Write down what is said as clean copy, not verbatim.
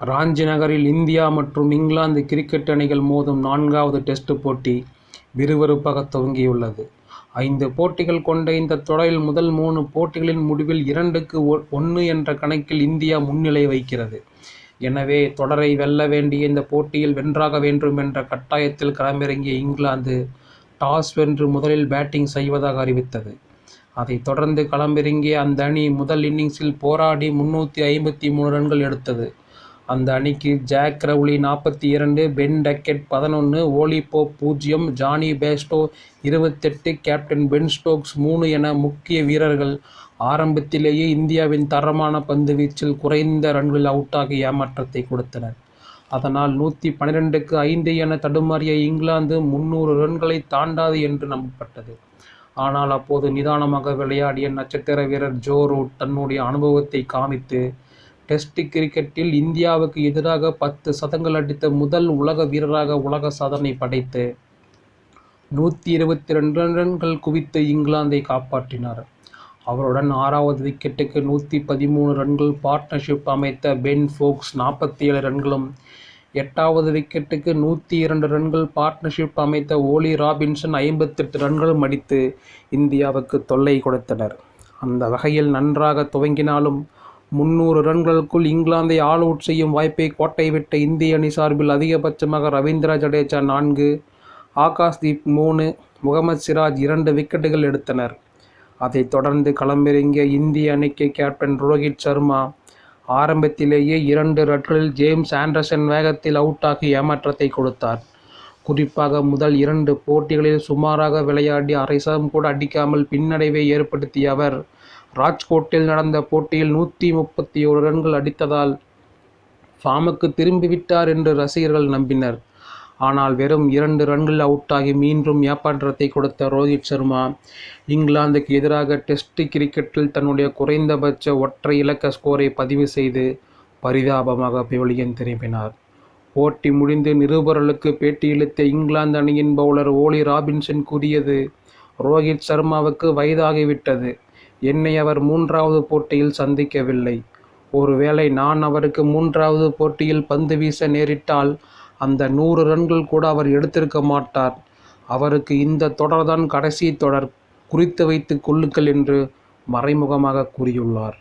ராஞ்சி நகரில் இந்தியா மற்றும் இங்கிலாந்து கிரிக்கெட் அணிகள் மோதும் 4வது டெஸ்ட் போட்டி விறுவிறுப்பாக துவங்கியுள்ளது. 5 போட்டிகள் கொண்ட இந்த தொடரில் முதல் 3 போட்டிகளின் முடிவில் 2-1 என்ற கணக்கில் இந்தியா முன்னிலை வகிக்கிறது. எனவே தொடரை வெல்ல வேண்டிய இந்த போட்டியில் வென்றாக வேண்டும் என்ற கட்டாயத்தில் களமிறங்கிய இங்கிலாந்து டாஸ் வென்று முதலில் பேட்டிங் செய்வதாக அறிவித்தது. அதைத் தொடர்ந்து களமிறங்கிய அந்த அணி முதல் இன்னிங்ஸில் போராடி 353 ரன்கள் எடுத்தது. அந்த அணிக்கு Jack Crawley 42, Ben Duckett 11, Ollie Pope 0, Jonny Bairstow 28, captain Ben Stokes 3 என முக்கிய வீரர்கள் ஆரம்பத்திலேயே இந்தியாவின் தரமான பந்துவீச்சில் குறைந்த ரன்களில் அவுட்டாகி ஏமாற்றத்தை கொடுத்தனர். அதனால் 112க்கு 5 என தடுமாறிய இங்கிலாந்து 300 ரன்களை தாண்டாது என்று நம்பப்பட்டது. ஆனால் அப்போது நிதானமாக விளையாடிய நட்சத்திர வீரர் ஜோ ரூட் தன்னுடைய அனுபவத்தை காமித்து டெஸ்ட் கிரிக்கெட்டில் இந்தியாவுக்கு எதிராக 10 சதங்கள் அடித்த முதல் உலக வீரராக உலக சாதனை படைத்து 122 ரன்கள் குவித்து இங்கிலாந்தை காப்பாற்றினார். அவருடன் 6வது விக்கெட்டுக்கு 113 ரன்கள் பார்ட்னர்ஷிப் அமைத்த பென் ஃபோக்ஸ் 47 ரன்களும், 8வது விக்கெட்டுக்கு 102 ரன்கள் பார்ட்னர்ஷிப் அமைத்த ஓலி ராபின்சன் 58 ரன்களும் அடித்து இந்தியாவுக்கு தொல்லை கொடுத்தனர். அந்த வகையில் நன்றாக துவங்கினாலும் 300 ரன்களுக்குள் இங்கிலாந்தை ஆல் அவுட் செய்யும் வாய்ப்பை கோட்டை விட்ட இந்திய அணி சார்பில் அதிகபட்சமாக ரவீந்திர ஜடேஜா 4, ஆகாஷ்தீப் 3, முகமது சிராஜ் 2 விக்கெட்டுகள் எடுத்தனர். அதைத் தொடர்ந்து களமிறங்கிய இந்திய அணிக்கு கேப்டன் ரோஹித் சர்மா ஆரம்பத்திலேயே 2 ரன்களில் ஜேம்ஸ் ஆண்டர்சன் வேகத்தில் அவுட்டாகி ஏமாற்றத்தை கொடுத்தார். குறிப்பாக முதல் 2 போட்டிகளில் சுமாராக விளையாடி அரை சதம் கூட அடிக்காமல் பின்னடைவை ஏற்படுத்திய அவர் ராஜ்கோட்டில் நடந்த போட்டியில் 131 ரன்கள் அடித்ததால் ஃபார்முக்கு திரும்பிவிட்டார் என்று ரசிகர்கள் நம்பினர். ஆனால் வெறும் 2 ரன்களில் அவுட்டாகி மீண்டும் ஏமாற்றத்தை கொடுத்த ரோஹித் சர்மா இங்கிலாந்துக்கு எதிராக டெஸ்ட் கிரிக்கெட்டில் தன்னுடைய குறைந்தபட்ச ஒற்றை இலக்க ஸ்கோரை பதிவு செய்து பரிதாபமாக பெவிலியன் திரும்பினார். போட்டி முடிந்து நிருபர்களுக்கு பேட்டியளித்த இங்கிலாந்து அணியின் பவுலர் ஓலி ராபின்சன் கூறியது, ரோஹித் சர்மாவுக்கு வயதாகிவிட்டது. என்னை அவர் 3வது போட்டியில் சந்திக்கவில்லை. ஒருவேளை நான் அவருக்கு 3வது போட்டியில் பந்து வீச நேரிட்டால் அந்த 100 ரன்கள் கூட அவர் எடுத்திருக்க மாட்டார். அவருக்கு இந்த தொடர்தான் கடைசி தொடர், குறித்து வைத்துக் கொள்ளுங்கள் என்று மறைமுகமாக கூறியுள்ளார்.